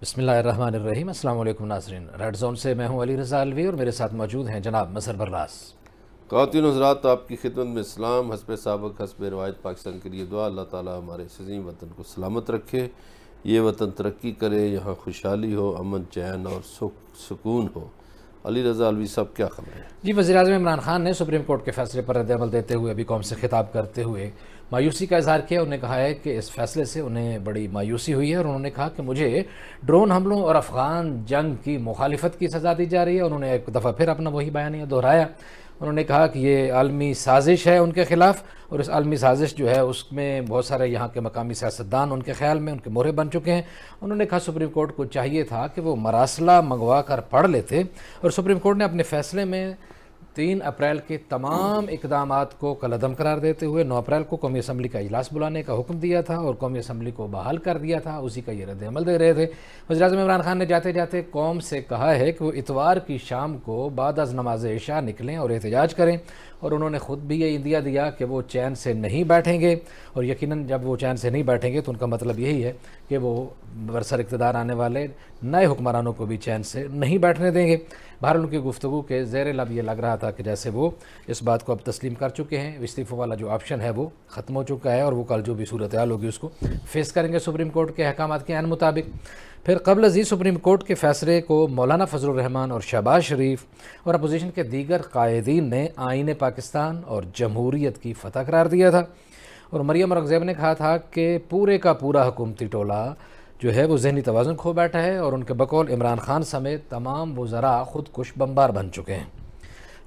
बिस्मिल्लाहिर्रहमानिर्रहीम। अस्सलाम वालेकुम नाज़रीन। रेड जोन से मैं हूं अली रज़ा अलवी और मेरे साथ मौजूद हैं जनाब मज़हर बर्रास। ख़वातीन हज़रात, आपकी खिदमत में इस्लाम हस्ब साबक हस्ब रवायत पाकिस्तान के लिए दुआ। अल्लाह ताला हमारे इस अज़ीम वतन को सलामत रखे, ये वतन तरक्की करे, यहाँ खुशहाली हो, अमन चैन और सुकून हो। अली रज़ा अलवी साहब, क्या खबर है? जी, वज़ीर-ए-आज़म इमरान खान ने सुप्रीम कोर्ट के फैसले पर रद्द-ए-अमल देते हुए अभी कौम से खिताब करते हुए मायूसी का इजहार किया। उन्होंने कहा है कि इस फैसले से उन्हें बड़ी मायूसी हुई है और उन्होंने कहा कि मुझे ड्रोन हमलों और अफ़गान जंग की मुखालिफत की सज़ा दी जा रही है। उन्होंने एक दफ़ा फिर अपना वही बयानिया दोहराया। उन्होंने कहा कि ये आलमी साजिश है उनके ख़िलाफ़, और इस आलमी साजिश जो है उसमें बहुत सारे यहाँ के मकामी सियासतदान उनके ख़्याल में उनके मोहरे बन चुके हैं। उन्होंने कहा सुप्रीम कोर्ट को चाहिए था कि वो मरासला मंगवा कर पढ़ लेते, और सुप्रीम कोर्ट ने अपने फ़ैसले में 3 अप्रैल के तमाम इक़दामात को कलअदम करार देते हुए 9 अप्रैल को कौमी असम्बली का इजलास बुलाने का हुक्म दिया था और कौमी असम्बली को बहाल कर दिया था। उसी का ये रद्द-ए-अमल दे रहे थे। वज़ीर-ए-आज़म इमरान खान ने जाते जाते कौम से कहा है कि वो इतवार की शाम को बाद अज़ नमाज इशा निकलें और एहतजाज करें, और उन्होंने ख़ुद भी ये इंदिया दिया कि वो चैन से नहीं बैठेंगे, और यकीनन जब वो चैन से नहीं बैठेंगे तो उनका मतलब यही है कि वो बरसर इक़्तिदार आने वाले नए हुक्मरानों को भी चैन से नहीं बैठने देंगे। बहरहाल उनकी गुफ्तगू के ज़ेर लब ये लग रहा था कि जैसे वो इस बात को अब तस्लीम कर चुके हैं, इस्तीफ़े वाला जो ऑप्शन है वो ख़त्म हो चुका है और वो कल जो भी सूरत हाल होगी उसको फेस करेंगे सुप्रीम कोर्ट के अहकामात के ऐन मुताबिक। फिर क़ब्ल अज़ीज़ सुप्रीम कोर्ट के फ़ैसले को मौलाना फ़ज़लुर रहमान और शहबाज शरीफ और अपोजिशन के दीगर कायदीन ने आईन पाकिस्तान और जमहूरियत की फ़तह करार दिया था। और मरियम औरंगज़ेब ने कहा था कि पूरे का पूरा हुकूमती टोला जो है वो जहनी तवाज़ुन खो बैठा है, और उनके बकौल इमरान खान समेत तमाम वज़रा ख़ुदकुश बमबार बन चुके हैं।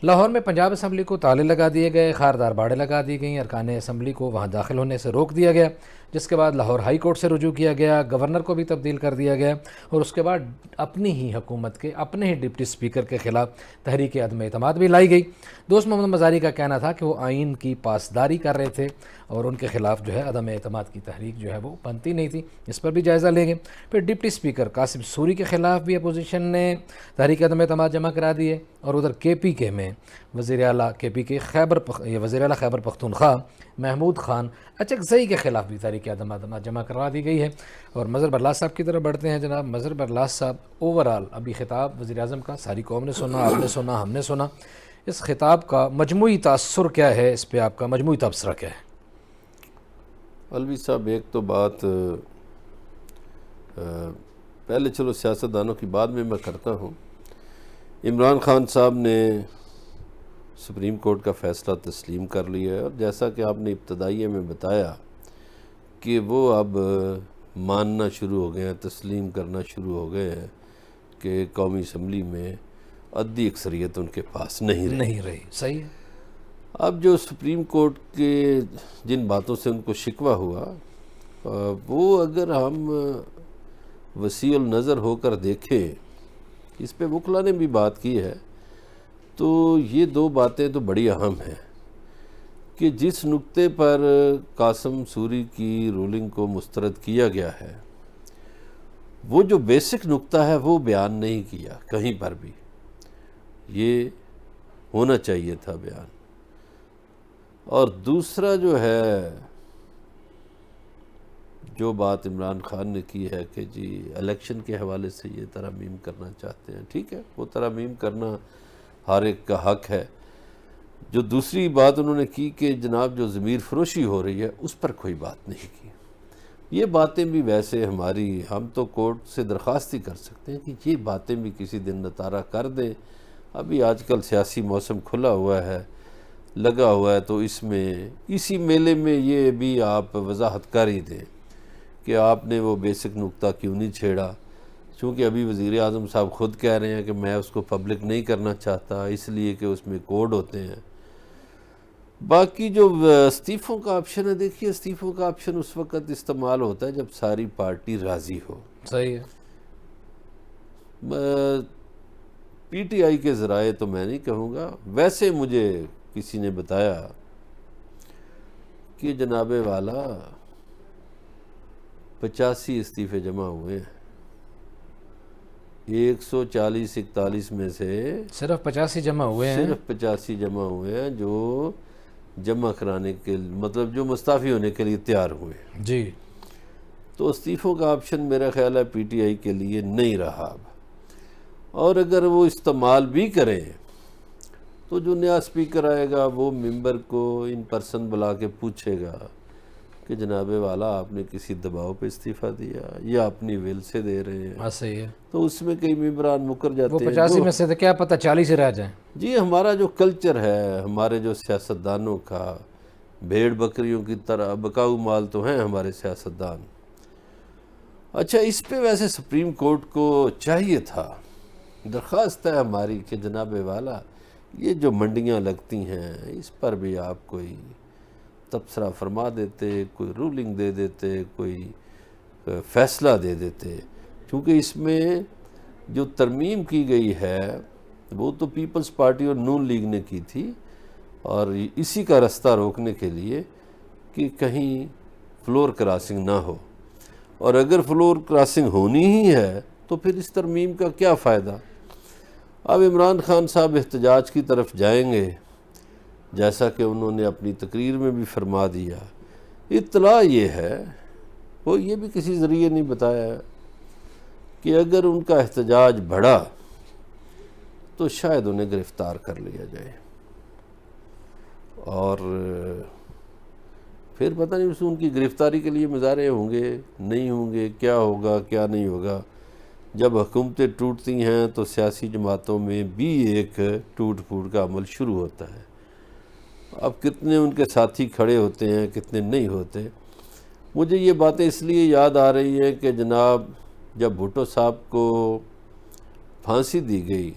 लाहौर में पंजाब असम्बली को ताले लगा दिए गए, खारदार बाड़े लगा दी गई, अरकान असम्बली को वहाँ दाखिल होने से रोक दिया गया, जिसके बाद लाहौर हाई कोर्ट से रुजू किया गया, गवर्नर को भी तब्दील कर दिया गया, और उसके बाद अपनी ही हुकूमत के अपने ही डिप्टी स्पीकर के ख़िलाफ़ तहरीक अदम एतमाद भी लाई गई। दोस्त मोहम्मद मज़ारी का कहना था कि वो आइन की पासदारी कर रहे थे और उनके ख़िलाफ़ जो है अदम एतमाद की तहरीक जो है वो बनती नहीं थी। इस पर भी जायज़ा लेंगे। फिर डिप्टी स्पीकर कासिम सूरी के ख़िलाफ़ भी अपोजिशन ने तहरीक अदम एतमाद जमा करा दिए, और उधर KPK में वज़ीर आला KPK वज़ीर आला खैबर पख्तूनख्वा महमूद ख़ान अचकज़ई के ख़िलाफ़ भी तहरीक अदम एतमाद जमा करवा दी गई है। और मज़हर बर्रास साहब की तरफ बढ़ते हैं। जनाब मज़हर बर्रास साहब, ओवरऑल अभी ख़िताब वज़ीर-ए-आज़म का सारी कौम ने सुना, आपने सुना, हमने सुना, इस ख़िताब का मजमूई तासुर क्या है, इस पर आपका मजमूई तबसरा क्या है? अलवी साहब, एक तो बात पहले चलो सियासतदानों की बाद में मैं करता हूँ। इमरान खान साहब ने सुप्रीम कोर्ट का फ़ैसला तस्लीम कर लिया है, और जैसा कि आपने इब्तदाइये में बताया कि वो अब मानना शुरू हो गए हैं, तस्लीम करना शुरू हो गए हैं कि कौमी असम्बली में अद्दी अक्सरियत उनके पास नहीं रही। सही है। अब जो सुप्रीम कोर्ट के जिन बातों से उनको शिकवा हुआ, वो अगर हम वसीउल नज़र होकर देखें, इस पे वकला ने भी बात की है, तो ये 2 बातें तो बड़ी अहम हैं कि जिस नुक्ते पर कासिम सूरी की रूलिंग को मुस्तरद किया गया है, वो जो बेसिक नुक्ता है वो बयान नहीं किया कहीं पर भी। ये होना चाहिए था बयान। और दूसरा जो है, जो बात इमरान खान ने की है कि जी इलेक्शन के हवाले से ये तरमीम करना चाहते हैं, ठीक है, वो तरमीम करना हर एक का हक है। जो दूसरी बात उन्होंने की कि जनाब जो ज़मीर फरोशी हो रही है, उस पर कोई बात नहीं की। ये बातें भी वैसे हम तो कोर्ट से दरख्वास्त ही कर सकते हैं कि ये बातें भी किसी दिन नतारा कर दें। अभी आजकल सियासी मौसम खुला हुआ है, लगा हुआ है, तो इसमें इसी मेले में ये भी आप वजाहत कर ही दें कि आपने वो बेसिक नुक्ता क्यों नहीं छेड़ा। चूँकि अभी वज़ीर-ए-आज़म साहब ख़ुद कह रहे हैं कि मैं उसको पब्लिक नहीं करना चाहता, इसलिए कि उसमें कोड होते हैं। बाकी जो इस्तीफ़ों का ऑप्शन है, देखिए इस्तीफ़ों का ऑप्शन उस वक़्त इस्तेमाल होता है जब सारी पार्टी राज़ी हो। सही है। PTI के ज़राए तो मैं नहीं कहूँगा, वैसे मुझे किसी ने बताया कि जनाबे वाला 85 इस्तीफ़े जमा हुए हैं। 140-41 में से सिर्फ 85 जमा हुए हैं। सिर्फ 85 जमा हुए हैं जो जमा कराने के मतलब जो मुस्ताफ़ी होने के लिए तैयार हुए। जी। तो इस्तीफ़ों का ऑप्शन मेरा ख्याल है पीटीआई के लिए नहीं रहा अब। और अगर वो इस्तेमाल भी करें तो जो नया स्पीकर आएगा वो मेंबर को इन पर्सन बुला के पूछेगा कि जनाबे वाला आपने किसी दबाव पे इस्तीफ़ा दिया या अपनी विल से दे रहे हैं। हाँ सही है। तो उसमें कई मेंबरान मुकर वो जाते हैं। 85 में से तो क्या पता 40 ही रह जाए। जी, हमारा जो कल्चर है, हमारे जो सियासतदानों का, भेड़ बकरियों की तरह बकाऊ माल तो हैं हमारे सियासतदान। अच्छा, इस पे वैसे सुप्रीम कोर्ट को चाहिए था, दरख्वास्त है हमारी कि जनाबे वाला ये जो मंडियां लगती हैं इस पर भी आप कोई तबसरा फरमा देते, कोई रूलिंग दे देते, कोई फ़ैसला दे देते। क्योंकि इसमें जो तरमीम की गई है वो तो पीपल्स पार्टी और नून लीग ने की थी, और इसी का रास्ता रोकने के लिए कि कहीं फ्लोर क्रॉसिंग ना हो। और अगर फ्लोर क्रॉसिंग होनी ही है तो फिर इस तरमीम का क्या फ़ायदा। अब इमरान खान साहब एहतजाज की तरफ जाएंगे, जैसा कि उन्होंने अपनी तकरीर में भी फरमा दिया। इत्तला ये है, वो ये भी किसी ज़रिए नहीं बताया कि अगर उनका एहतजाज बढ़ा तो शायद उन्हें गिरफ़्तार कर लिया जाए, और फिर पता नहीं उसमें उनकी गिरफ़्तारी के लिए मुजाहरे होंगे नहीं होंगे, क्या होगा क्या नहीं होगा। जब हुकूमतें टूटती हैं तो सियासी जमातों में भी एक टूट फूट का अमल शुरू होता है। अब कितने उनके साथी खड़े होते हैं, कितने नहीं होते। मुझे ये बातें इसलिए याद आ रही हैं कि जनाब जब भुट्टो साहब को फांसी दी गई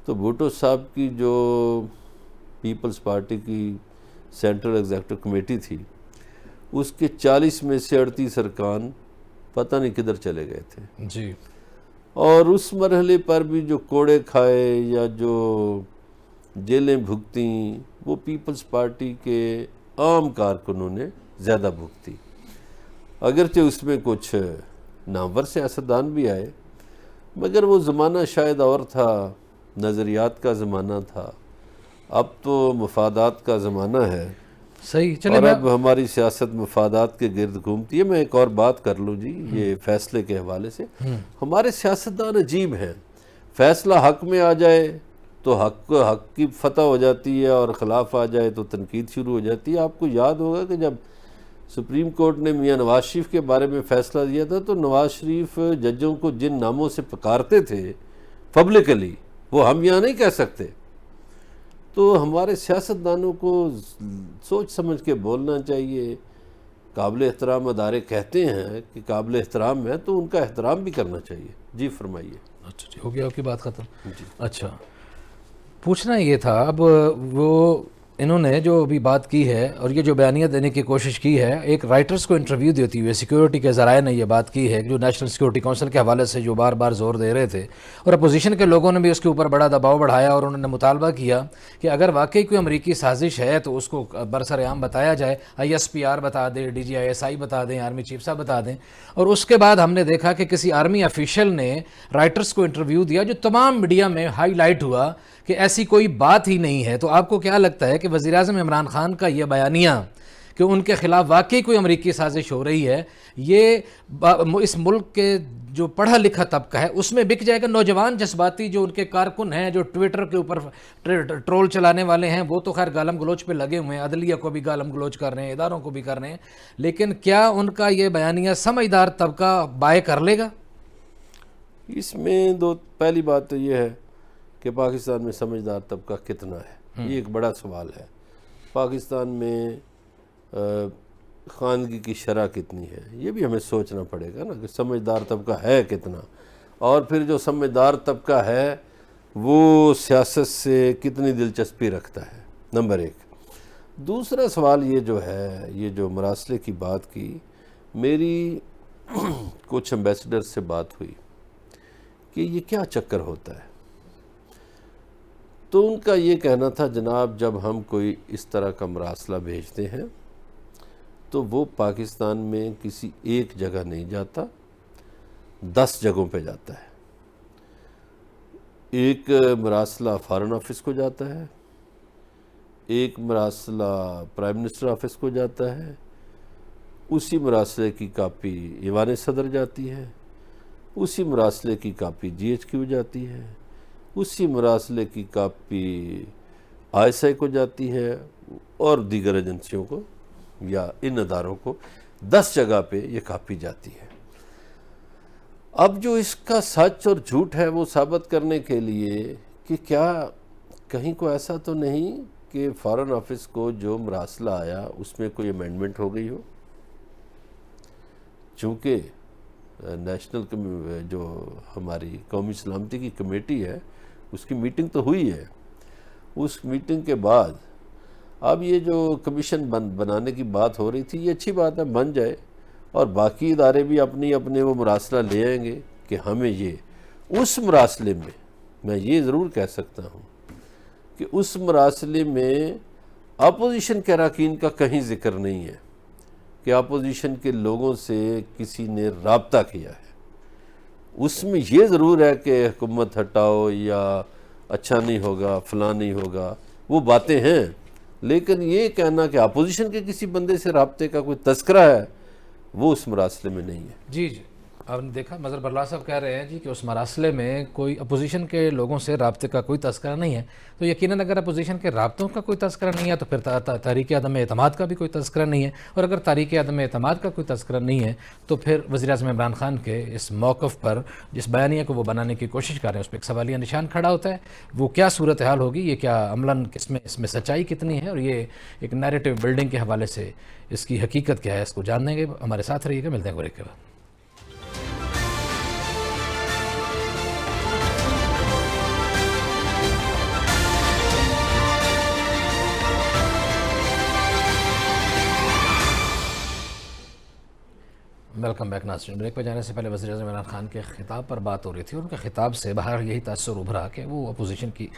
तो भुट्टो साहब की जो पीपल्स पार्टी की सेंट्रल एग्जीक्यूटिव कमेटी थी उसके 40 में से 38 अरकान पता नहीं किधर चले गए थे जी। और उस मरहले पर भी जो कोड़े खाए या जो जेलें भुगती वो पीपल्स पार्टी के आम कारकुनों ने ज़्यादा भुगती। अगरचे उसमें कुछ नामवर सियासतदान भी आए, मगर वो ज़माना शायद और था, नज़रियात का ज़माना था। अब तो मफादात का ज़माना है। सही। चले और अब हमारी सियासत मफादात के गिर्द घूमती है। मैं एक और बात कर लूँ जी, ये फैसले के हवाले से हमारे सियासतदान अजीब हैं। फैसला हक में आ जाए तो हक की फतह हो जाती है, और ख़िलाफ़ आ जाए तो तनकीद शुरू हो जाती है। आपको याद होगा कि जब सुप्रीम कोर्ट ने मियाँ नवाज शरीफ के बारे में फ़ैसला दिया था तो नवाज शरीफ जजों को जिन नामों से पुकारते थे पब्लिकली, वो हम यहाँ नहीं कह सकते। तो हमारे सियासतदानों को सोच समझ के बोलना चाहिए। काबिल एहतराम अदारे कहते हैं कि काबिल एहतराम है तो उनका एहतराम भी करना चाहिए। जी फरमाइए। अच्छा जी, हो गया आपकी बात ख़त्म। जी। अच्छा, पूछना ये था, अब वो इन्होंने जो अभी बात की है और ये जो बयानिया देने की कोशिश की है, एक राइटर्स को इंटरव्यू देती हुए सिक्योरिटी के ज़राए ने ये बात की है, जो नेशनल सिक्योरिटी काउंसिल के हवाले से जो बार बार जोर दे रहे थे, और अपोजिशन के लोगों ने भी उसके ऊपर बड़ा दबाव बढ़ाया और उन्होंने मुतालबा किया कि अगर वाकई कोई अमरीकी साजिश है तो उसको बरसरेआम बताया जाए। ISPR बता दें, DGISI बता दें, आर्मी चीफ साहब बता दें। और उसके बाद हमने देखा कि किसी आर्मी ऑफिशियल ने राइटर्स को इंटरव्यू दिया जो तमाम मीडिया में हाईलाइट हुआ कि ऐसी कोई बात ही नहीं है। तो आपको क्या लगता है कि वज़ीर-ए-आज़म इमरान खान का ये बयानिया कि उनके ख़िलाफ़ वाकई कोई अमरीकी साजिश हो रही है, ये इस मुल्क के जो पढ़ा लिखा तबका है उसमें बिक जाएगा? नौजवान जज्बाती जो उनके कारकुन हैं, जो ट्विटर के ऊपर ट्रोल चलाने वाले हैं, वो तो खैर गालम गलोच पे लगे हुए हैं, अदलिया को भी गालम गलोच कर रहे हैं, इदारों को भी कर रहे हैं, लेकिन क्या उनका ये बयानिया समझदार तबका बाय कर लेगा? इसमें पहली बात तो ये है कि पाकिस्तान में समझदार तबका कितना है, ये एक बड़ा सवाल है। पाकिस्तान में खानगी की शरह कितनी है, ये भी हमें सोचना पड़ेगा ना कि समझदार तबका है कितना, और फिर जो समझदार तबका है वो सियासत से कितनी दिलचस्पी रखता है, नंबर एक। दूसरा सवाल ये जो है, ये जो मरासले की बात की, मेरी कुछ एम्बेसडर से बात हुई कि ये क्या चक्कर होता है, तो उनका ये कहना था जनाब जब हम कोई इस तरह का मरासला भेजते हैं तो वो पाकिस्तान में किसी एक जगह नहीं जाता, 10 जगहों पे जाता है। एक मरासला फॉरेन ऑफिस को जाता है, एक मरासला प्राइम मिनिस्टर ऑफिस को जाता है, उसी मरासले की कापी ईवान सदर जाती है, उसी मरासले की कापी GHQ जाती है, उसी मरासले की कापी ISI को जाती है और दीगर एजेंसियों को या इन अदारों को 10 जगह पे ये कापी जाती है। अब जो इसका सच और झूठ है वो साबित करने के लिए कि क्या कहीं को ऐसा तो नहीं कि फॉरेन ऑफिस को जो मरासला आया उसमें कोई अमेंडमेंट हो गई हो, चूँकि नेशनल जो हमारी कौमी सलामती की कमेटी है उसकी मीटिंग तो हुई है। उस मीटिंग के बाद अब ये जो कमीशन बनाने की बात हो रही थी, ये अच्छी बात है, बन जाए और बाकी इदारे भी अपनी अपने वो मरासला ले आएंगे कि हमें ये उस मरासले में, मैं ये ज़रूर कह सकता हूँ कि उस मरासले में अपोजिशन के अरकान का कहीं जिक्र नहीं है कि अपोजिशन के लोगों से किसी ने राब्ता किया है। उसमें ये ज़रूर है कि हुकूमत हटाओ या अच्छा नहीं होगा, फलां नहीं होगा, वो बातें हैं, लेकिन ये कहना कि अपोजिशन के किसी बंदे से राब्ते का कोई तस्करा है वो उस मरासले में नहीं है। जी जी, आपने देखा मज़हर बरला साहब कह रहे हैं जी कि उस मरासले में कोई अपोजिशन के लोगों से राब्ते का कोई तस्करा नहीं है। तो यकीनन अगर अपोजिशन के राब्तों का कोई तस्करा नहीं है तो फिर तहरीक अदम एतमाद का भी कोई तस्करा नहीं है, और अगर तहरीक अदम एतमाद का कोई तस्करा नहीं है तो फिर वज़ीर-ए-आज़म इमरान खान के इस मौक़िफ़ पर जिस बयानिया को वो बनाने की कोशिश कर रहे हैं उस पर एक सवालिया निशान खड़ा होता है। वो क्या सूरत हाल होगी, ये क्या अमलन इसमें सच्चाई कितनी है, और ये एक नैरेटिव बिल्डिंग के हवाले से इसकी हकीकत क्या है, इसको जानने के हमारे साथ रहिएगा। मिलते हैं ब्रेक के बाद। वेलकम बैक नाज़रीन। ब्रेक पर जाने से पहले वज़ीर-ए-आज़म इमरान खान के ख़िताब पर बात हो रही थी और उनके ख़िताब से बाहर यही तासुर उभरा कि वो अपोजिशन की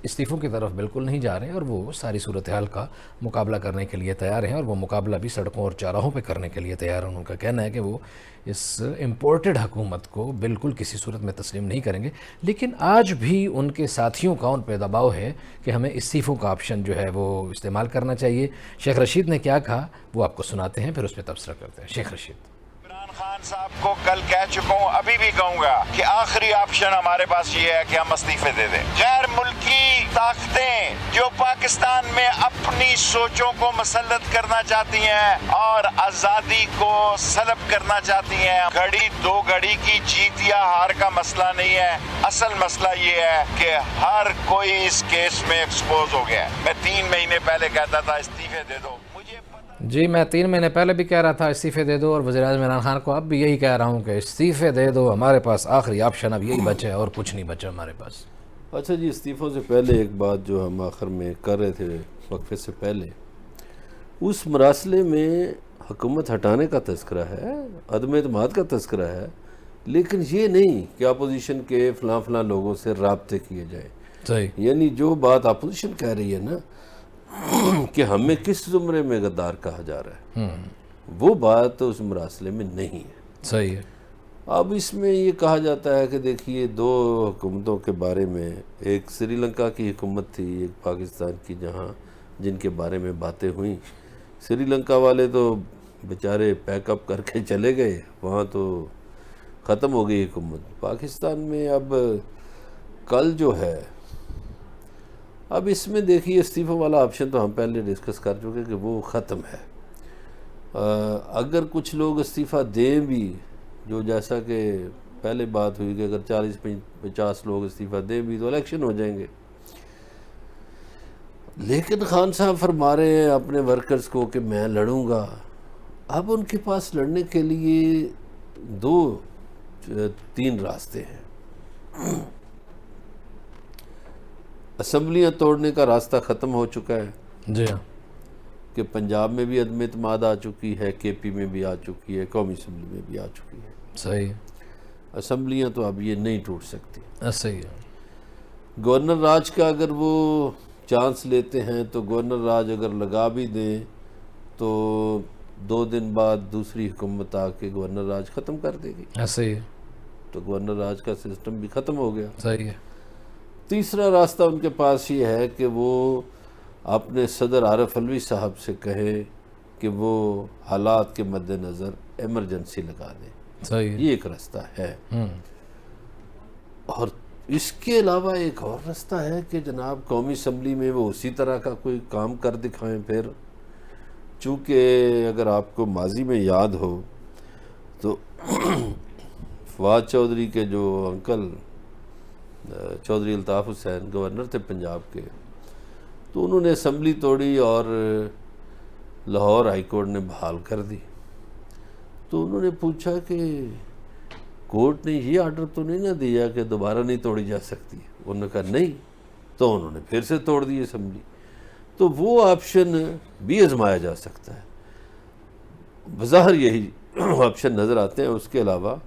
इस्तीफ़ों की तरफ बिल्कुल नहीं जा रहे हैं और वो सारी सूरत हाल का मुकाबला करने के लिए तैयार हैं, और वो मुकाबला भी सड़कों और चौराहों पे करने के लिए तैयार हैं। उनका कहना है कि वो इस इम्पोर्टेड हुकूमत को बिल्कुल किसी सूरत में तस्लीम नहीं करेंगे, लेकिन आज भी उनके साथियों का उन पर दबाव है कि हमें इस्तीफ़ों का ऑप्शन जो है वो इस्तेमाल करना चाहिए। शेख रशीद ने क्या कहा वो आपको सुनाते हैं, फिर उस पर तबसरा करते हैं। शेख रशीद। खान साहब को कल कह चुका हूँ, अभी भी कहूँगा कि आखिरी ऑप्शन हमारे पास ये है कि हम इस्तीफे दे दें। गैर मुल्की ताकतें जो पाकिस्तान में अपनी सोचों को मसलत करना चाहती हैं और आज़ादी को सलब करना चाहती हैं, घड़ी दो घड़ी की जीत या हार का मसला नहीं है। असल मसला ये है कि हर कोई इस केस में एक्सपोज हो गया है। मैं 3 महीने पहले कहता था इस्तीफे दे दो, जी मैं 3 महीने पहले भी कह रहा था इस्तीफ़े दे दो, और वज़ीर-ए-आज़म इमरान खान को अब भी यही कह रहा हूँ कि इस्तीफ़े दे दो, हमारे पास आखिरी ऑप्शन अब यही बचा है और कुछ नहीं बचा हमारे पास। अच्छा जी, इस्तीफ़ों से पहले एक बात जो हम आखिर में कर रहे थे वक्फे से पहले, उस मरासले में हुकूमत हटाने का तस्करा है, अदम एतमाद का तस्करा है, लेकिन ये नहीं कि अपोजिशन के फ़लाँ लोगों से राब्ते किए जाए। सही, यानी जो बात अपोजिशन कह रही है ना कि हमें किस ज़ुमरे में गद्दार कहा जा रहा है, वो बात तो उस मरासले में नहीं है। सही है। अब इसमें ये कहा जाता है कि देखिए 2 हुकूमतों के बारे में, एक श्रीलंका की हुकूमत थी, एक पाकिस्तान की, जहाँ जिनके बारे में बातें हुई। श्रीलंका वाले तो बेचारे पैकअप करके चले गए, वहाँ तो ख़त्म हो गई हुकूमत। पाकिस्तान में अब कल जो है, अब इसमें देखिए इस्तीफ़ों वाला ऑप्शन तो हम पहले डिस्कस कर चुके कि वो ख़त्म है। अगर कुछ लोग इस्तीफ़ा दें भी, जो जैसा कि पहले बात हुई कि अगर 40-50 लोग इस्तीफ़ा दें भी तो इलेक्शन हो जाएंगे, लेकिन खान साहब फरमा रहे हैं अपने वर्कर्स को कि मैं लड़ूंगा। अब उनके पास लड़ने के लिए 2-3 रास्ते हैं। असम्बलियाँ तोड़ने का रास्ता ख़त्म हो चुका है जी हाँ, कि पंजाब में भी अदम एतमाद आ चुकी है, KP में भी आ चुकी है, कौमी असम्बली में भी आ चुकी है। सही है। असम्बलियाँ तो अब ये नहीं टूट सकती। सही है। गवर्नर राज का अगर वो चांस लेते हैं तो गवर्नर राज अगर लगा भी दें तो 2 दिन बाद दूसरी हुकूमत आके गवर्नर राज ख़त्म कर देगी। सही है। तो गवर्नर राज का सिस्टम भी ख़त्म हो गया। सही है। तीसरा रास्ता उनके पास ये है कि वो अपने सदर आरिफ अलवी साहब से कहें कि वो हालात के मद्देनज़र एमरजेंसी लगा दें। सही है। ये एक रास्ता है। और इसके अलावा एक और रास्ता है कि जनाब कौमी असम्बली में वो उसी तरह का कोई काम कर दिखाएं। फिर चूँकि अगर आपको माजी में याद हो तो फवाद चौधरी के जो अंकल चौधरी अल्ताफ़ हुसैन गवर्नर थे पंजाब के, तो उन्होंने असम्बली तोड़ी और लाहौर हाई कोर्ट ने बहाल कर दी। तो उन्होंने पूछा कि कोर्ट ने ये आर्डर तो नहीं ना दिया कि दोबारा नहीं तोड़ी जा सकती। उन्होंने कहा नहीं, तो उन्होंने फिर से तोड़ दी असम्बली। तो वो ऑप्शन भी आजमाया जा सकता है। बज़ाहिर यही ऑप्शन नज़र आते हैं। उसके अलावा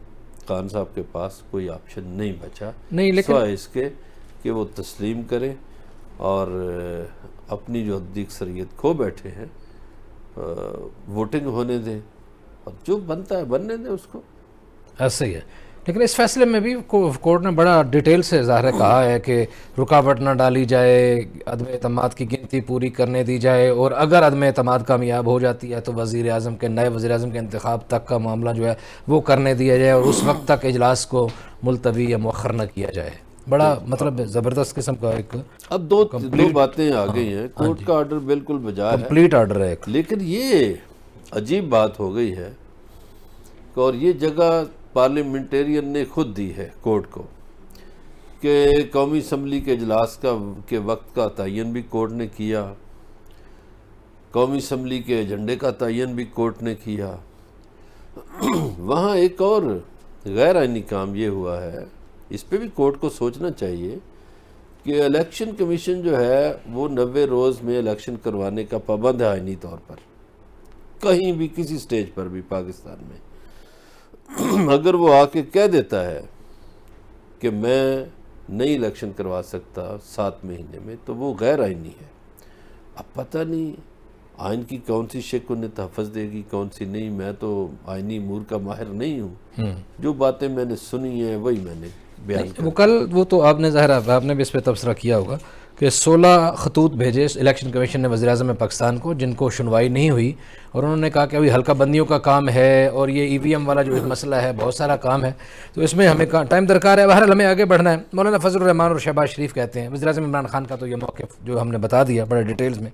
खान साहब के पास कोई ऑप्शन नहीं बचा, नहीं, लेकिन सिवाय इसके कि वो तस्लीम करें और अपनी जो हद्दी अक्सरियत खो बैठे हैं वोटिंग होने दें और जो बनता है बनने दें उसको। ऐसे ही है। लेकिन इस फैसले में भी कोर्ट ने बड़ा डिटेल से ज़ाहिर कहा है कि रुकावट ना डाली जाए, अदम एतमाद की गिनती पूरी करने दी जाए, और अगर अदम एतमाद कामयाब हो जाती है तो वज़ीर आज़म के नए वज़ीर आज़म के इंतखाब तक का मामला जो है वो करने दिया जाए और उस वक्त तक इजलास को मुलतवी या मुअख्खर न किया जाए। बड़ा मतलब ज़बरदस्त किस्म का एक अब दो बातें आ गई हैं। कोर्ट का ऑर्डर बिल्कुल बजा है, कंप्लीट ऑर्डर है एक। लेकिन ये अजीब बात हो गई है और ये जगह पार्लियामेंटेरियन ने खुद दी है कोर्ट को कि कौमी असम्बली के इजलास के वक्त का तयन भी कोर्ट ने किया, कौमी असम्बली के एजेंडे का तयन भी कोर्ट ने किया। वहाँ एक और गैर आइनी काम ये हुआ है, इस पे भी कोर्ट को सोचना चाहिए कि इलेक्शन कमीशन जो है वो 90 रोज़ में इलेक्शन करवाने का पाबंद है आइनी तौर पर, कहीं भी किसी स्टेज पर भी पाकिस्तान में। अगर वो आके कह देता है कि मैं नहीं इलेक्शन करवा सकता 7 महीने में, तो वो गैर आइनी है। अब पता नहीं आइन की कौन सी शिक उन्हें तहफ़्फ़ुज़ देगी, कौन सी नहीं। मैं तो आइनी अमूर का माहिर नहीं हूँ, जो बातें मैंने सुनी हैं वही मैंने बयान किया। वो कल वो तो आपने ज़ाहिर आपने भी इस पर तबसरा किया होगा कि 16 खतूत भेजे इलेक्शन कमीशन ने वज़ीर-ए-आज़म पाकिस्तान को, जिनको सुनवाई नहीं हुई, और उन्होंने कहा कि अभी हल्का बंदियों का काम है और ये EVM वाला जो एक मसला है, बहुत सारा काम है, तो इसमें हमें टाइम दरकार है। बहरहाल हमें आगे बढ़ना है। मौलाना फजलुर रहमान और शहबाज शरीफ कहते हैं, वज़ीर-ए-आज़म इमरान खान का तो ये मौक़िफ़ जो हमने बता दिया बड़े डिटेल्स में,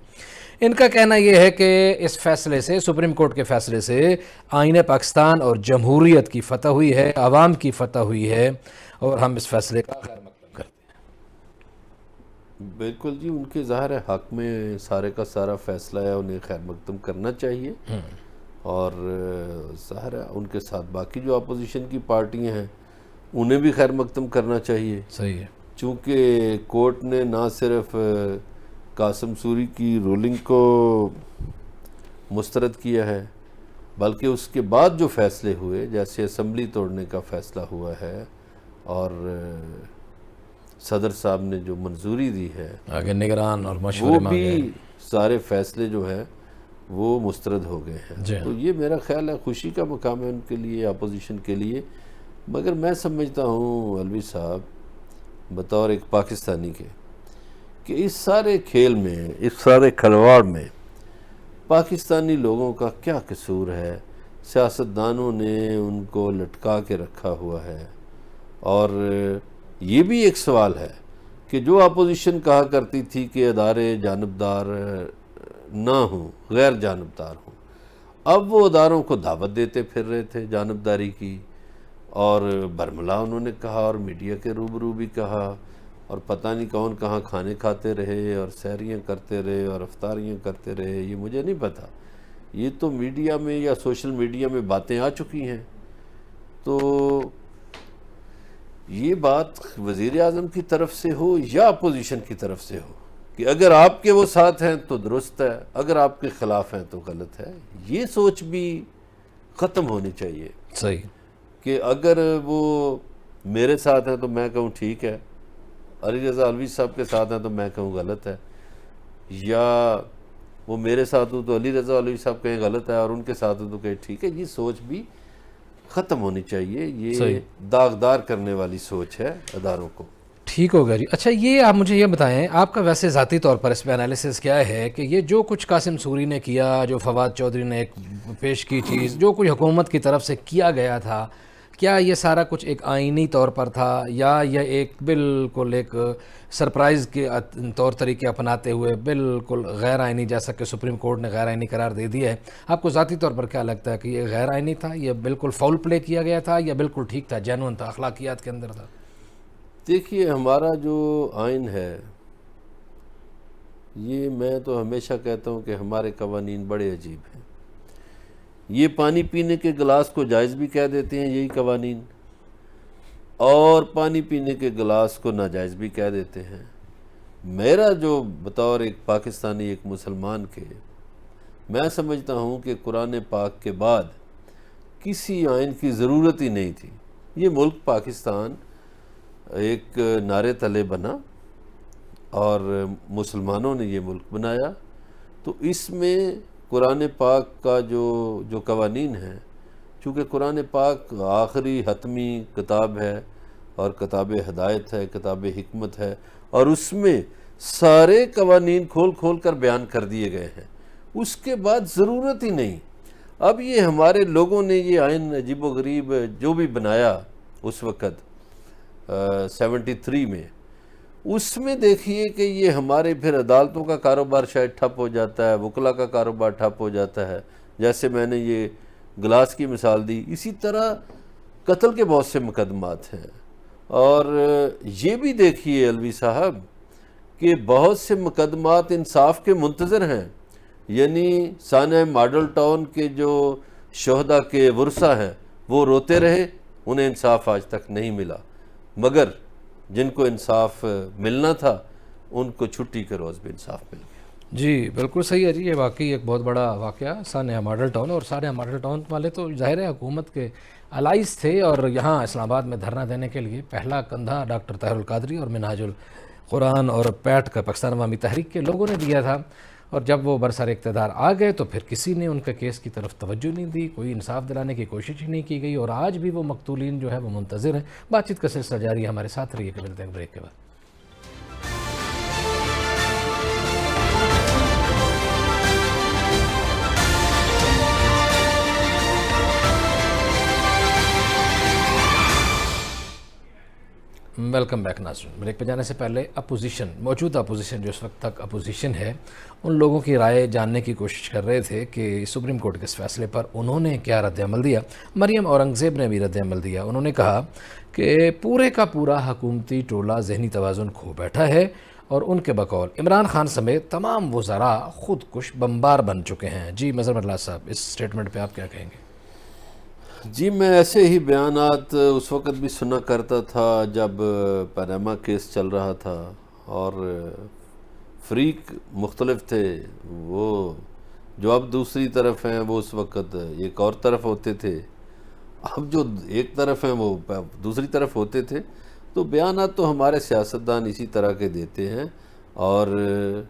इनका कहना यह है कि इस फैसले से, सुप्रीम कोर्ट के फैसले से आईन पाकिस्तान और जमहूरियत की फ़तह हुई है, आवाम की फ़तह हुई है, और हम इस फैसले का खैर मकदम करते हैं। बिल्कुल जी, उनके ज़ाहिर है हक़ में सारे का सारा फ़ैसला है, उन्हें खैर मकदम करना चाहिए। और ज़ाहिर है उनके साथ बाकी जो अपोजिशन की पार्टियां हैं उन्हें भी खैर मकदम करना चाहिए। सही है। चूँकि कोर्ट ने ना सिर्फ कासिम सूरी की रूलिंग को मुस्तरद किया है, बल्कि उसके बाद जो फ़ैसले हुए, जैसे असम्बली तोड़ने का फ़ैसला हुआ है और सदर साहब ने जो मंजूरी दी है, आगे निगरान और वो मशवरे मांगे, भी सारे फ़ैसले जो हैं वो मुस्तरद हो गए हैं। तो ये मेरा ख्याल है खुशी का मकाम है उनके लिए, अपोजिशन के लिए। मगर मैं समझता हूँ अलवी साहब बतौर एक पाकिस्तानी के कि इस सारे खेल में, इस सारे खलवाड़ में पाकिस्तानी लोगों का क्या कसूर है। सियासतदानों ने उनको लटका के रखा हुआ है। और ये भी एक सवाल है कि जो अपोजिशन कहा करती थी कि अदारे जानबदार ना हों, गैर जानबदार हों, अब वो अदारों को दावत देते फिर रहे थे जानबदारी की, और बरमला उन्होंने कहा और मीडिया के रूबरू भी कहा, और पता नहीं कौन कहाँ खाने खाते रहे और सैरियाँ करते रहे और अफ्तारियाँ करते रहे, ये मुझे नहीं पता। ये तो मीडिया में या सोशल मीडिया में बातें आ चुकी हैं। तो ये बात वज़ीर आज़म की तरफ से हो या अपोजिशन की तरफ से हो कि अगर आपके वो साथ हैं तो दुरुस्त है, अगर आपके ख़िलाफ़ हैं तो गलत है, ये सोच भी ख़त्म होनी चाहिए। सही कि अगर वो मेरे साथ हैं तो मैं कहूँ ठीक है, अली रज़ा अलवी साहब के साथ हैं तो मैं कहूँ गलत है, या वो मेरे साथ हूँ तो अली रज़ा अलवी साहब कहें गलत है और उनके साथ हूँ तो कहें ठीक है। ये सोच भी ख़त्म होनी चाहिए। ये दागदार करने वाली सोच है अदारों को। ठीक हो गया जी। अच्छा, ये आप मुझे ये बताएं, आपका वैसे ज़ाती तौर पर इसमें एनालिसिस क्या है कि ये जो कुछ कासिम सूरी ने किया, जो फवाद चौधरी ने एक पेश की चीज़, जो कुछ हुकूमत की तरफ से किया गया था, क्या ये सारा कुछ एक आइनी तौर पर था, या यह एक बिल्कुल एक सरप्राइज़ के तौर तरीके अपनाते हुए बिल्कुल गैर आइनी, जैसा कि सुप्रीम कोर्ट ने गैर आइनी करार दे दिया है? आपको ज़ाती तौर पर क्या लगता है कि ये गैर आइनी था, ये बिल्कुल फाउल प्ले किया गया था, या बिल्कुल ठीक था, जेन्युइन था, अखलाकियात के अंदर था? देखिए, हमारा जो आइन है, ये मैं तो हमेशा कहता हूँ कि हमारे कवानीन बड़े अजीब हैं। ये पानी पीने के गिलास को जायज़ भी कह देते हैं यही कवानीन, और पानी पीने के गिलास को नाजायज़ भी कह देते हैं। मेरा जो बतौर एक पाकिस्तानी, एक मुसलमान के, मैं समझता हूँ कि कुरान पाक के बाद किसी आइन की ज़रूरत ही नहीं थी। ये मुल्क पाकिस्तान एक नारे तले बना और मुसलमानों ने ये मुल्क बनाया, तो इसमें कुरान पाक का जो कवानीन है, चूँकि कुरान पाक आखिरी हतमी किताब है और किताब हिदायत है, किताब हिकमत है, और उसमें सारे कवानीन खोल खोल कर बयान कर दिए गए हैं, उसके बाद ज़रूरत ही नहीं। अब ये हमारे लोगों ने ये आइन अजीब गरीब जो भी बनाया उस वक़्त 73 में, उसमें देखिए कि ये हमारे फिर अदालतों का कारोबार शायद ठप हो जाता है, वकला का कारोबार ठप हो जाता है। जैसे मैंने ये गिलास की मिसाल दी, इसी तरह कत्ल के बहुत से मुकदमात हैं। और ये भी देखिए अलवी साहब कि बहुत से मुकदमात इंसाफ के मुंतज़र हैं, यानी साने मॉडल टाउन के जो शहदा के वर्सा हैं वो रोते रहे, उन्हें इंसाफ आज तक नहीं मिला, मगर जिनको इंसाफ मिलना था उनको छुट्टी के रोज़ भी इंसाफ मिल गया। जी बिल्कुल सही है जी। ये वाकई एक बहुत बड़ा वाक़या सानिया मॉडल टाउन, और सानिया मॉडल टाउन वाले तो ज़ाहिर है हुकूमत के अलाइज थे, और यहाँ इस्लामाबाद में धरना देने के लिए पहला कंधा डॉक्टर ताहिरुल कादरी और मिनहाजुल कुरान और पैट का पाकिस्तान अवामी तहरीक के लोगों ने दिया था। और जब वो बरसर इक़्तिदार आ गए तो फिर किसी ने उनके केस की तरफ तवज्जो नहीं दी, कोई इंसाफ दिलाने की कोशिश ही नहीं की गई, और आज भी वो मकतूलीन जो है वो मुंतज़िर हैं। बातचीत का सिलसिला जारी है, हमारे साथ रहिए, मिलते हैं ब्रेक के बाद। वेलकम बैक नाज़रीन। ब्रेक पे जाने से पहले अपोजिशन, मौजूदा अपोजिशन जो इस वक्त तक अपोजिशन है, उन लोगों की राय जानने की कोशिश कर रहे थे कि सुप्रीम कोर्ट के इस फैसले पर उन्होंने क्या रद्द-ए-अमल दिया। मरियम औरंगज़ेब ने भी रद्द-ए-अमल दिया। उन्होंने कहा कि पूरे का पूरा हुकूमती टोला ज़हनी तवाज़ुन खो बैठा है, और उनके बकौल इमरान खान समेत तमाम वज़रा खुदकुश बमबार बन चुके हैं। जी मज़हर मल्लाह साहब, इस स्टेटमेंट पर आप क्या कहेंगे? जी, मैं ऐसे ही बयानात उस वक़्त भी सुना करता था जब पनामा केस चल रहा था, और फ़रीक मुख्तलिफ थे। वो जो अब दूसरी तरफ हैं वो उस वक़्त एक और तरफ होते थे, अब जो एक तरफ हैं वो दूसरी तरफ होते थे। तो बयानात तो हमारे सियासतदान इसी तरह के देते हैं, और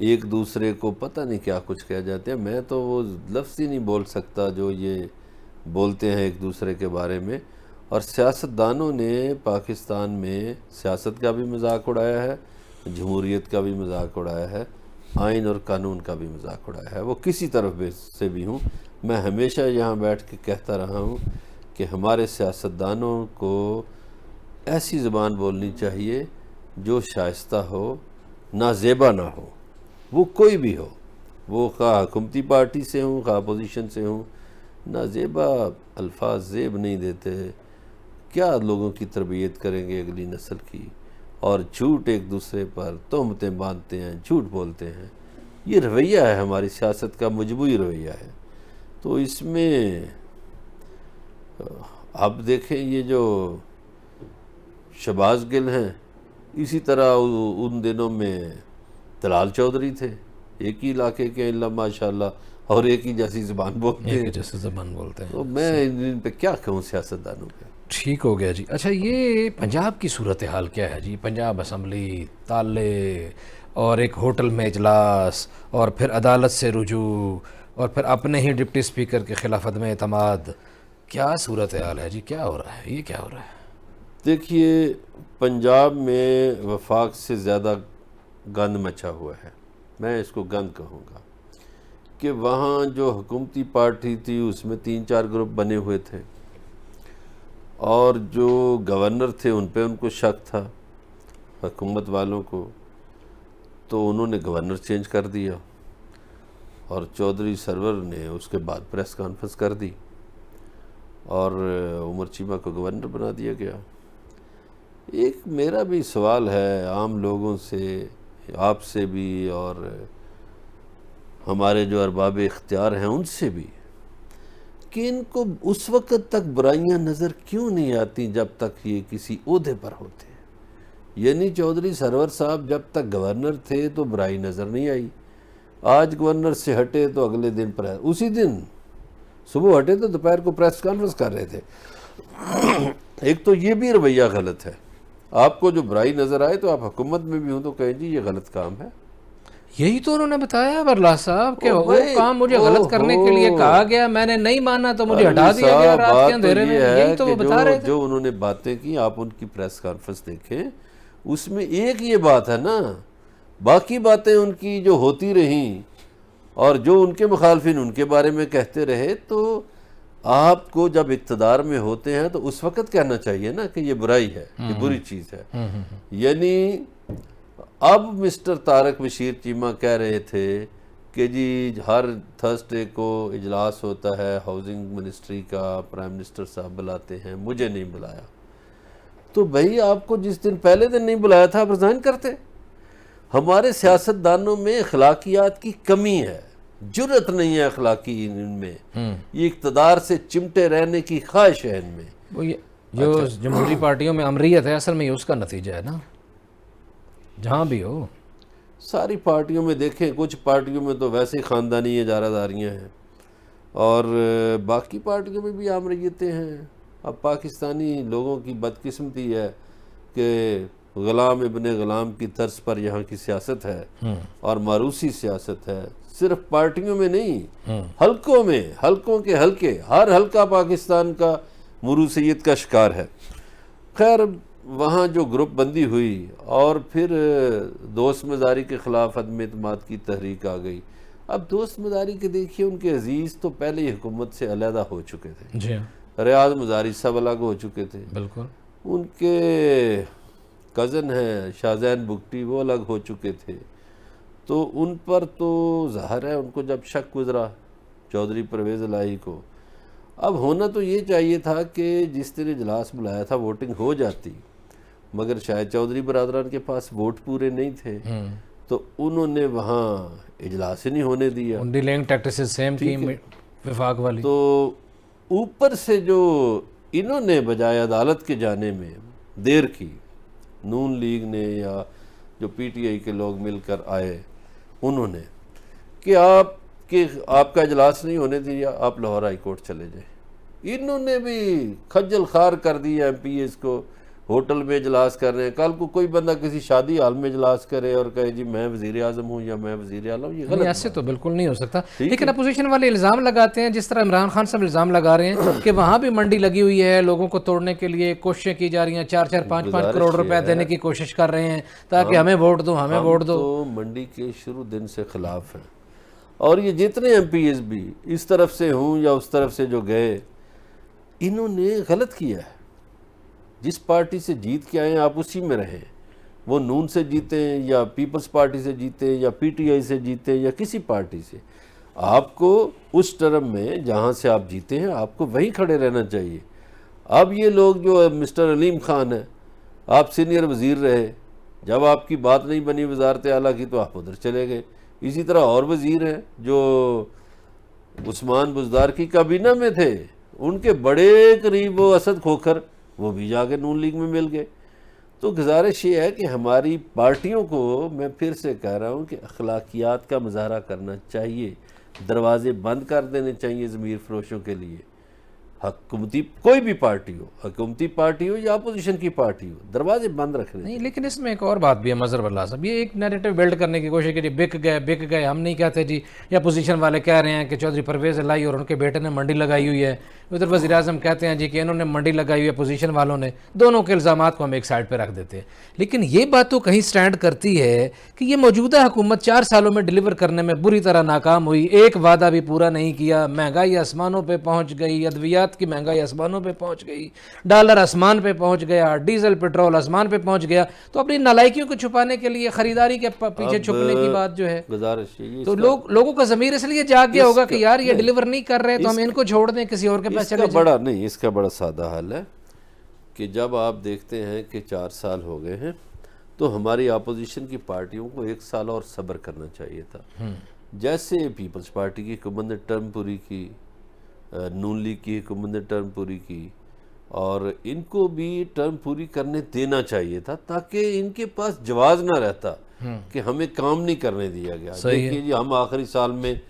एक दूसरे को पता नहीं क्या कुछ कह जाते हैं। मैं तो वो लफ्ज़ ही नहीं बोल सकता जो ये बोलते हैं एक दूसरे के बारे में। और सियासतदानों ने पाकिस्तान में सियासत का भी मजाक उड़ाया है, जमहूरियत का भी मजाक उड़ाया है, आइन और कानून का भी मजाक उड़ाया है। वो किसी तरफ से भी हूँ, मैं हमेशा यहाँ बैठ के कहता रहा हूँ कि हमारे सियासतदानों को ऐसी ज़बान बोलनी चाहिए जो शाइस्ता हो, नाजेबा ना हो। वो कोई भी हो, वो खा हुकूमती पार्टी से हूँ, खा अपोजिशन से हूँ, नाजेबा अल्फाज जेब नहीं देते। क्या लोगों की तरबियत करेंगे अगली नस्ल की, और झूठ एक दूसरे पर तोहमतें बांधते हैं, झूठ बोलते हैं। ये रवैया है हमारी सियासत का, मजबूरी रवैया है। तो इसमें अब देखें, ये जो शहबाज गिल हैं, इसी तरह उन दिनों में तलाल चौधरी थे, एक ही इलाके के अल्लाह माशाल्लाह, और एक ही जैसी ज़बान बोलते हैं, जैसे ज़बान बोलते हैं। तो मैं इन पे क्या कहूँ सियासतदानों पे। ठीक हो गया जी। अच्छा, ये पंजाब की सूरत हाल क्या है जी? पंजाब असम्बली, ताले, और एक होटल में इजलास, और फिर अदालत से रुजू, और फिर अपने ही डिप्टी स्पीकर के खिलाफ अदम एतमाद। क्या सूरत हाल है जी? क्या हो रहा है? ये क्या हो रहा है? देखिए, पंजाब में वफाक से ज़्यादा गंद मचा हुआ है, मैं इसको गंद कहूँगा, कि वहाँ जो हुकूमती पार्टी थी उसमें 3-4 ग्रुप बने हुए थे, और जो गवर्नर थे उन पे उनको शक था हुकूमत वालों को, तो उन्होंने गवर्नर चेंज कर दिया और चौधरी सरवर ने उसके बाद प्रेस कॉन्फ्रेंस कर दी और उमर चीमा को गवर्नर बना दिया गया। एक मेरा भी सवाल है आम लोगों से, आपसे भी, और हमारे जो अरबाब इख्तियार हैं उनसे भी, कि इनको उस वक़्त तक बुराइयां नज़र क्यों नहीं आती जब तक ये किसी ओहदे पर होते हैं। यानी चौधरी सरवर साहब जब तक गवर्नर थे तो बुराई नज़र नहीं आई, आज गवर्नर से हटे तो अगले दिन प्रेस, उसी दिन सुबह हटे तो दोपहर को प्रेस कॉन्फ्रेंस कर रहे थे। एक तो ये भी रवैया गलत है, आपको जो बुराई नज़र आए तो आप हुकूमत में भी हो तो कहें जी ये गलत काम है। यही तो उन्होंने बताया बरला साहब कि वो काम मुझे गलत करने के लिए कहा गया, मैंने नहीं माना तो मुझे हटा दिया गया रात के अंधेरे में। यही तो वो बता रहे थे। जो उन्होंने बातें की, आप उनकी प्रेस कॉन्फ्रेंस देखें, उसमें एक ये बात है ना, बाकी बातें उनकी जो होती रहीं और जो उनके मुखालफिन उनके बारे में कहते रहे, तो आपको जब इक़्तिदार में होते हैं तो उस वक़्त कहना चाहिए ना कि ये बुराई है, ये बुरी चीज़ है। यानी अब मिस्टर तारक बशीर चीमा कह रहे थे कि जी हर थर्सडे को इजलास होता है हाउसिंग मिनिस्ट्री का, प्राइम मिनिस्टर साहब बुलाते हैं, मुझे नहीं बुलाया। तो भाई आपको जिस दिन पहले दिन नहीं बुलाया था आप रिज़ाइन करते। हमारे सियासतदानों में अखलाकियात की कमी है, जुर्रत नहीं है अखलाकी इनमें, ये इक़्तिदार से चिमटे रहने की ख्वाहिश है इनमें। वो जो जमहूरी पार्टियों में अमरीयत है असल में ये उसका नतीजा है ना, जहाँ भी हो। सारी पार्टियों में देखें, कुछ पार्टियों में तो वैसे ख़ानदानी इजारादारियाँ हैं और बाकी पार्टियों में भी आमरीयतें हैं। अब पाकिस्तानी लोगों की बदकिस्मती है कि ग़ुलाम इब्ने ग़ुलाम की तर्ज पर यहाँ की सियासत है और मारूसी सियासत है, सिर्फ पार्टियों में नहीं, हल्कों में, हल्कों के हल्के, हर हल्का पाकिस्तान का मुरूसियत का शिकार है। खैर, वहाँ जो ग्रुप बंदी हुई और फिर दोस्त मज़ारी के ख़िलाफ़ अदम एतमाद की तहरीक आ गई। अब दोस्त मज़ारी के देखिए, उनके अजीज़ तो पहले ही हुकूमत से अलहदा हो चुके थे जी, रियाज मज़ारी सब अलग हो चुके थे, बिल्कुल। उनके कज़न हैं शाहजैन बुगटी, वो अलग हो चुके थे, तो उन पर तो ज़ाहिर है उनको जब शक गुज़रा चौधरी परवेज़ इलाही को। अब होना तो ये चाहिए था कि जिस तरह इजलास बुलाया था वोटिंग हो जाती, मगर शायद चौधरी बरादरान के पास वोट पूरे नहीं थे, तो उन्होंने वहाँ इजलास ही नहीं होने दिया। डीलिंग टैक्टिसेस सेम थी विफाक वाली। तो ऊपर से जो इन्होंने बजाय अदालत के जाने में देर की, नून लीग ने या जो पीटीआई के लोग मिलकर आए उन्होंने, कि आपका इजलास नहीं होने दिया, आप लाहौर हाई कोर्ट चले जाए। इन्होंने भी खज्जल खार कर दिया एमपीएस को, होटल में इजलास कर रहे हैं। कल को कोई बंदा किसी शादी हाल में इजलास करे और कहे जी मैं वज़ीर आज़म हूँ या मैं वज़ीर आला हूँ, ये गलत, ऐसे तो बिल्कुल नहीं हो सकता। लेकिन अपोजिशन वाले इल्ज़ाम लगाते हैं, जिस तरह इमरान खान साहब इल्ज़ाम लगा रहे हैं कि वहाँ भी मंडी लगी हुई है, लोगों को तोड़ने के लिए कोशिशें की जा रही हैं, 4-4, 5-5 करोड़ रुपए देने की कोशिश कर रहे हैं ताकि हमें वोट दो, हमें वोट दो। तो मंडी के शुरू दिन से खिलाफ हैं, और ये जितने एमपीएस भी इस तरफ से हूँ या उस तरफ से जो गए, इन्होंने गलत किया है। जिस पार्टी से जीत के आए आप उसी में रहें, वो नून से जीते या पीपल्स पार्टी से जीते या पीटीआई से जीते या किसी पार्टी से, आपको उस टर्म में जहाँ से आप जीते हैं आपको वहीं खड़े रहना चाहिए। अब ये लोग जो मिस्टर अलीम खान है, आप सीनियर वज़ीर रहे, जब आपकी बात नहीं बनी वजारत आला की तो आप उधर चले गए। इसी तरह और वज़ीर हैं जो उस्मान बुज़दार की काबीना में थे, उनके बड़े करीब वो असद खोखर, वो भी जाके नून लीग में मिल गए। तो गुजारिश ये है कि हमारी पार्टियों को, मैं फिर से कह रहा हूँ कि अखलाकियात का मुजाहरा करना चाहिए, दरवाजे बंद कर देने चाहिए ज़मीर फरोशों के लिए। हुकूमती कोई भी पार्टी हो, हुकूमती पार्टी हो या अपोजिशन की पार्टी हो, दरवाजे बंद रखने नहीं। लेकिन इसमें एक और बात भी है मज़हर वल्लाह साहब, ये एक नैरेटिव बिल्ड करने की कोशिश की, बिक गए हम नहीं कहते जी, या अपोजिशन वाले कह रहे हैं कि चौधरी परवेज़ इलाही और उनके बेटे ने मंडी लगाई हुई है, उधर वज़ीर आज़म कहते हैं जी कि इन्होंने मंडी लगाई हुई है पोजीशन वालों ने, दोनों के इल्ज़ामात को हम एक साइड पर रख देते हैं। लेकिन ये बात तो कहीं स्टैंड करती है कि ये मौजूदा हुकूमत 4 सालों में डिलीवर करने में बुरी तरह नाकाम हुई, एक वादा भी पूरा नहीं किया, महंगाई आसमानों पे पहुंच गई, अद्वियात की महंगाई आसमानों पे पहुंच गई, डॉलर आसमान पे पहुंच गया, डीजल पेट्रोल आसमान पे पहुंच गया। तो अपनी नालायकियों को छुपाने के लिए खरीदारी के पीछे छुपने की बात जो है, गुजारिश तो लोगों का ज़मीर इसलिए जाग गया होगा कि यार ये डिलीवर नहीं कर रहे तो हम इनको छोड़ दें, किसी और के पास चले जाएं। इसका बड़ा सादा हल है कि जब आप देखते हैं कि 4 साल हो गए हैं तो हमारी अपोजिशन की पार्टियों को 1 साल और सब्र करना चाहिए था। जैसे पीपल्स पार्टी की हुकूमत ने टर्म पूरी की, नून लीग की हुकूमत ने टर्म पूरी की, और इनको भी टर्म पूरी करने देना चाहिए था ताकि इनके पास जवाब ना रहता कि हमें काम नहीं करने दिया गया। देखिए जी, हम आखिरी साल में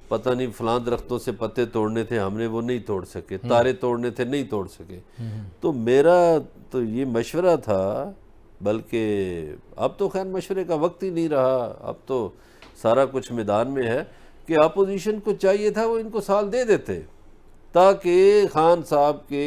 पता नहीं फलां दरख्तों से पत्ते तोड़ने थे, हमने वो नहीं तोड़ सके, तारे तोड़ने थे नहीं तोड़ सके। तो मेरा तो ये मशवरा था, बल्कि अब तो खैर मशवरे का वक्त ही नहीं रहा, अब तो सारा कुछ मैदान में है कि अपोजिशन को चाहिए था वो इनको साल दे देते ताकि खान साहब के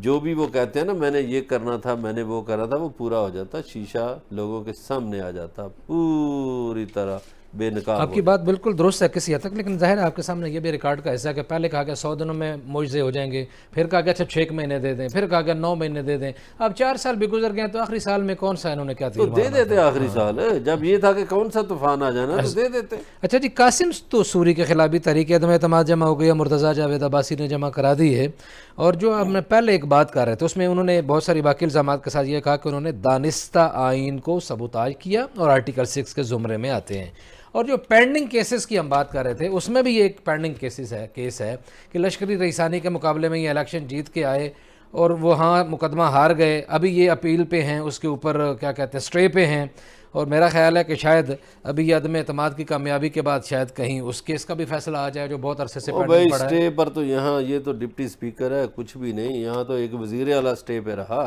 जो भी वो कहते हैं ना मैंने ये करना था, मैंने वो करना था, वो पूरा हो जाता, शीशा लोगों के सामने आ जाता पूरी तरह बेनकाब। आपकी बात बिल्कुल दुरुस्त है किसी हद तक, लेकिन जाहिर है आपके सामने ये भी रिकॉर्ड का हिस्सा है कि पहले कहा गया 100 दिनों में मुआवजे हो जाएंगे, फिर कहा गया अच्छा 6 महीने दे दें, फिर कहा गया 9 महीने दे दें, अब 4 साल भी गुजर गए तो आखिरी साल में कौन सा इन्होंने क्या तो दे देते आखिरी साल, जब ये था कि कौन सा तूफान आ जाना तो दे देते। अच्छा जी, कासिम तो सूरी के खिलाफ भी तहरीक अदम एतमाद जमा हो गई है, मुर्तज़ा जावेद अब्बासी ने जमा करा दी है। और जो हमने पहले एक बात कर रहे थे उसमें उन्होंने बहुत सारी बाकी इल्ज़ामात के साथ ये कहा कि उन्होंने दानिस्ता आइन को सबूताज किया और आर्टिकल 6 के ज़ुमरे में आते हैं। और जो पेंडिंग केसेस की हम बात कर रहे थे उसमें भी एक पेंडिंग केस है कि लश्करी रईसानी के मुकाबले में ये इलेक्शन जीत के आए और वो हाँ मुकदमा हार गए, अभी ये अपील पे हैं, उसके ऊपर क्या कहते हैं स्टे पे हैं। और मेरा ख्याल है कि शायद अभी ये अदम एतमाद की कामयाबी के बाद शायद कहीं उस केस का भी फैसला आ जाए जो बहुत अरसे से पेंडिंग पड़ा है। स्टे पर तो यहाँ ये तो डिप्टी स्पीकर है, कुछ भी नहीं, यहाँ तो एक वजीर आला स्टे पे रहा।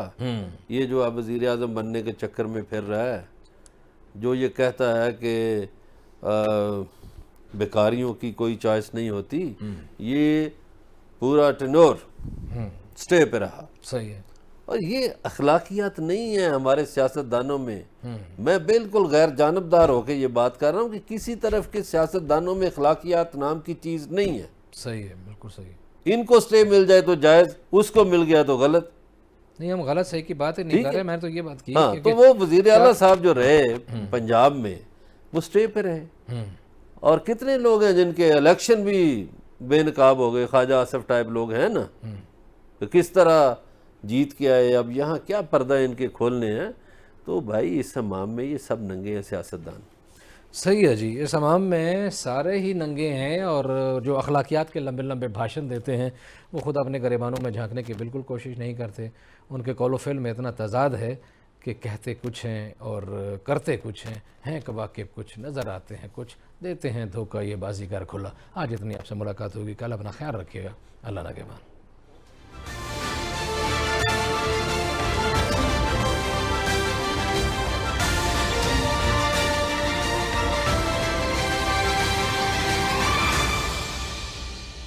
ये जो अब वजीर आज़म बनने के चक्कर में फिर रहा है, जो ये कहता है कि बेकारियों की कोई चॉइस नहीं होती, ये पूरा टेनोर स्टे पे रहा। सही है। और ये अखलाकियात नहीं है हमारे सियासतदानों में। मैं बिल्कुल गैर जानबदार होकर ये बात कर रहा हूँ कि किसी तरफ के सियासतदानों में अखलाकियात नाम की चीज़ नहीं है। सही है, बिल्कुल सही। इनको स्टे मिल जाए तो जायज़, उसको मिल गया तो गलत। नहीं, हम गलत सही की बात ही नहीं कर रहे, मैंने तो ये बात की। हाँ, तो वो वज़ीर आला साहब जो रहे पंजाब में वो स्टे पे रहे, और कितने लोग हैं जिनके इलेक्शन भी बेनकाब हो गए, ख्वाजा आसिफ टाइप लोग हैं ना, तो किस तरह जीत के आए। अब यहाँ क्या पर्दा इनके खोलने हैं। तो भाई इस हमाम में ये सब नंगे हैं सियासतदान। सही है जी, इस हमाम में सारे ही नंगे हैं और जो अखलाकियात के लंबे लंबे भाषण देते हैं वो खुद अपने गरेबानों में झांकने की बिल्कुल कोशिश नहीं करते। उनके कौलो फ़िल में इतना तजाद है कि कहते कुछ हैं और करते कुछ हैं कवाकिब कुछ, नज़र आते हैं कुछ, देते हैं धोखा ये बाजीगर खुला। आज इतनी आपसे मुलाकात होगी, कल अपना ख्याल रखिएगा। अल्लाह नगहबान।